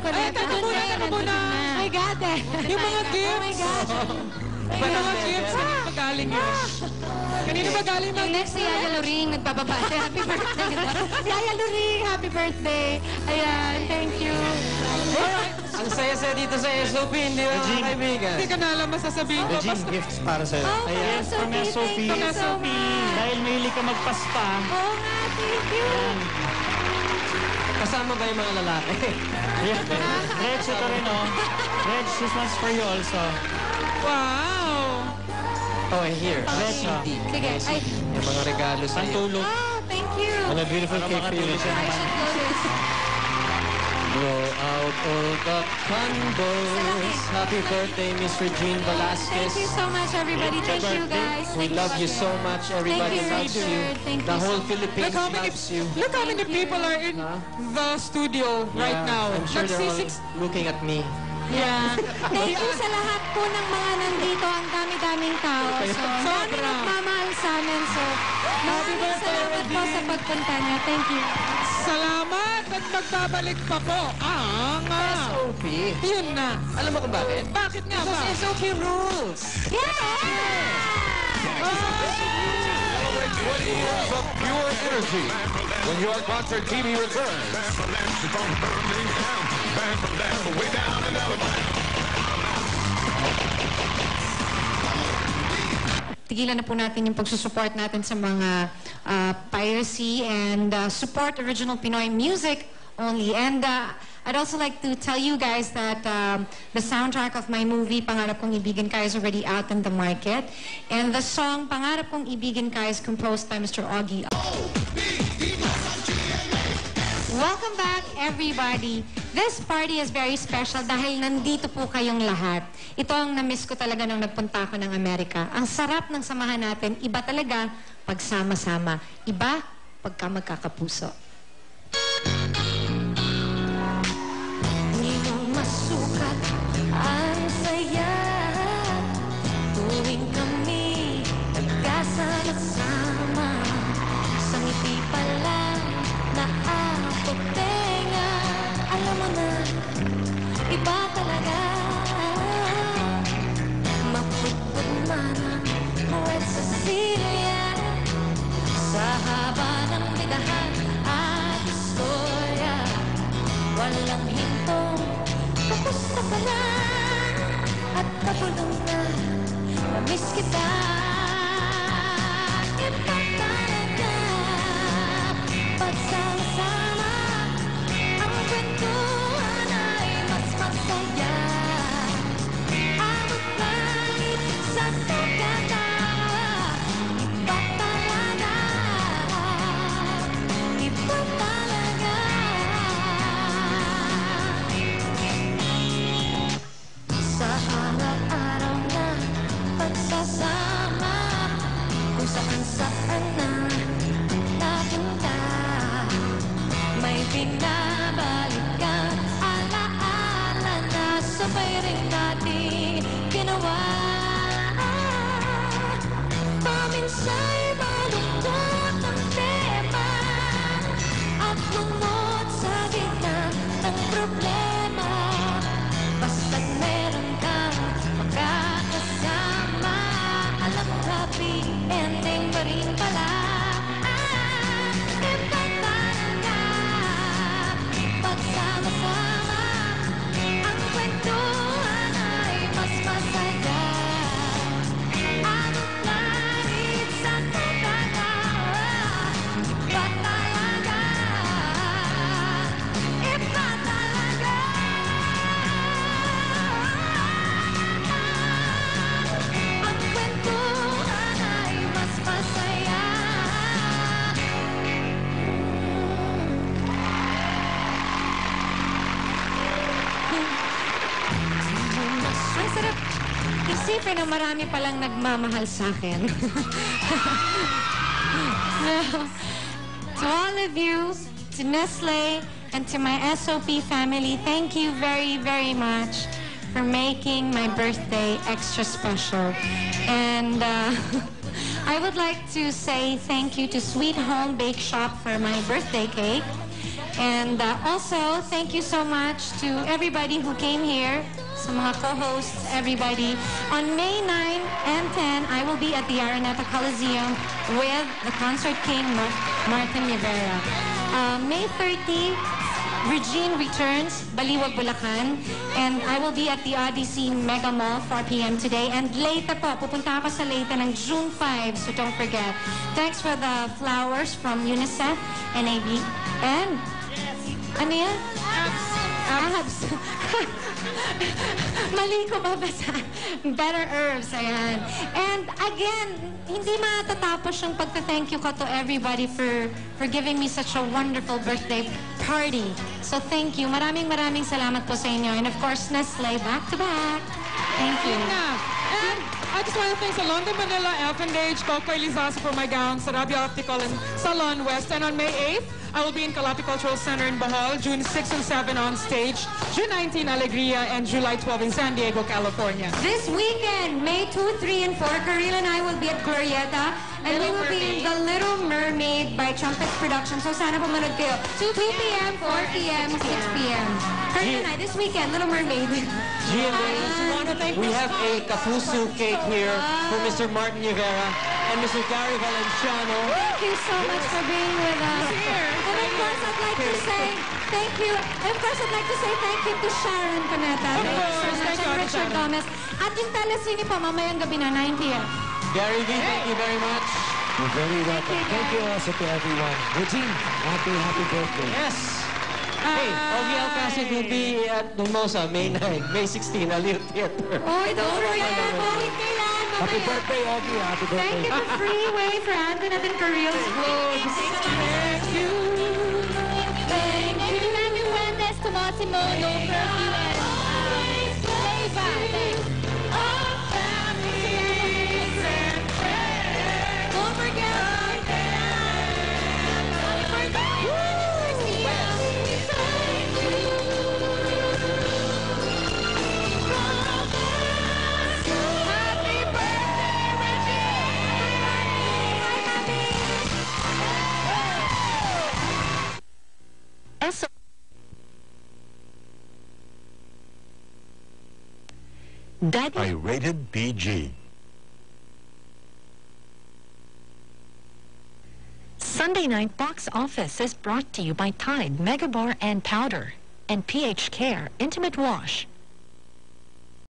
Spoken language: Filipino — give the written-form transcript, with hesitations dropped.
ko na. Teka muna. My God, eh. Yung mga gifts. Oh my God. Yung mga gifts, kanino ba galing yun? Kanino ba galing mga Yung next si Yaya Loring, nagpapabate. Happy birthday. Yaya Loring, happy birthday. Ayan, thank you. Alright. Ang saya-saya dito sa SOP, hindi ba mga kaibigan? Hindi ka na alam masasabihin ko. Regine, Basta, gifts para sa'yo. Oh, Ayan, from SOP. thank you so much. Dahil mahilig ka magpasta. Oo nga, thank you. Kasama ba yung mga lalaki? Yes, Reg, ito rin, oh. Reg, this one's for you also. wow. Oh, here. Reg, oh. Sige, ay. Yung mga regalo sa iyo. Pantulog. Oh, thank you. And a beautiful cake for you. I should blow this. Blow out all the candles. Happy birthday, Miss Regine Velasquez. Thank you so much, everybody. Thank you, guys. We love you so much. Everybody Thank you, loves you. Richard. Thank The you whole so Philippines Look how many loves you. people are in the studio right Yeah, now. I'm sure they're all Nagsisix- looking at me. Yeah. Thank you sa lahat po ng mga nandito. Ang dami-daming tao. So, ang dami Sobra. nagmamahal sa amin. So, maraming salamat po sa pagpunta niyo. Thank you. Salamat at magbabalik pa po ang... SOP. yun na. Alam mo kung bakit? Bakit nga ba? Because SOP rules. Yeah! 20 years of pure energy when your concert TV returns. Tigilan na po natin yung pagsusupport natin sa mga piracy and support original Pinoy music only. And I'd also like to tell you guys that the soundtrack of my movie, Pangarap Kong Ibigin Ka, is already out in the market. And the song Pangarap Kong Ibigin Ka is composed by Mr. Augie. Welcome back, everybody. This party is very special dahil nandito po kayong lahat. Ito ang na-miss ko talaga nung nagpunta ako ng Amerika. Ang sarap ng samahan natin, iba talaga pagsama-sama. Iba pagka magkakapuso. Hindi mo masukat ang saya tuwing kami nagkasama-sama. Sa ngiti pa lang naabot tenga. Alam mo na, iba talaga. Mapupot man ang Red Cecilia sa haba ng bidahan at istorya. Walang hintong tapos na pala at nabulong na namiss kita. Iba talaga pagsama-sama. Ang kwentuhan ay mas masaya. Abot langit sa pagkatawa. Iba talaga. Iba talaga. Sa araw-araw na pagsasama, kung saan-saan na napunta, may binabalikan alaala na sabay rin natin ginawa. Paminsa'y malungkot ang tema at lumot sa gitna ng problema. Basta't meron kang makakasama, alam mo happy ending pa rin pala. Iba talaga pagsama-sama. Ang kwentuhan ay mas masaya. Abot langit sa pagkatawa. Iba talaga. Iba talaga. Ang kwentuhan ay mas masaya. Ang sarap isipin na marami palang nagmamahal sa akin. To all of you, to Nestle, and to my SOP family, thank you very, very much for making my birthday extra special. And I would like to say thank you to Sweet Home Bake Shop for my birthday cake. And also, thank you so much to everybody who came here, sa mga co-hosts, everybody. On May 9 and 10, I will be at the Araneta Coliseum with the Concert King, Martin Rivera. May 30, Regine returns, Baliwag, Bulacan. And I will be at the Odyssey Mega Mall, 4 p.m. today. And Leyte po, pupunta ako sa Leyte ng June 5, so don't forget. Thanks for the flowers from UNICEF, NAB. And, ano yan? Abs. Mali ko babasa. Better Herbs, ayan. And again, hindi matatapos yung pagka-thank you ko to everybody for giving me such a wonderful birthday party. So thank you. Maraming salamat po sa inyo. And of course, Nestle, back to back. Thank you. And I just want to thank Salon de Manila, Elfendage, Coco Elizaza for my gown, Sarabia Optical, and Salon West. And on May 8th, I will be in Calapi Cultural Center in Bohol, June 6 and 7 on stage, June 19 Alegria, and July 12 in San Diego, California. This weekend, May 2, 3, and 4, Karil and I will be at Glorieta, and we will be in The Little Mermaid by Trumpets Productions. So sana pumunod kayo. 2 p.m., 4 p.m., 6 p.m. Karil and I, this weekend, Little Mermaid. We have a kapuso cake here for Mr. Martin Rivera and Mr. Gary Valenciano. Thank you so much for being with us. And of course, I'd like to say thank you. And of course, I'd like to say thank you to Sharon Cuneta. Thank you so much. And Richard Gomez. At yung Telecine pa, mamayang gabi na, 9 p.m. Gary V, thank you very much. You're very welcome. Thank you also to everyone. Regine, happy birthday. Yes. Hey, Ogie Alcacid will be at Mimosa, May 9, May 16, Aliw Theater. Oh, don't forget to balik kailan. Happy birthday, Ogie. Happy birthday. Thank you to Freeway for Antoinette and Karil's clothes. Thank you. Thank you. Happy Wendes to Massimo, No Perfume, and Leyva. Thanks. Don't forget. I rated PG. Sunday Night Box Office is brought to you by Tide Mega Bar and Powder and PH Care Intimate Wash.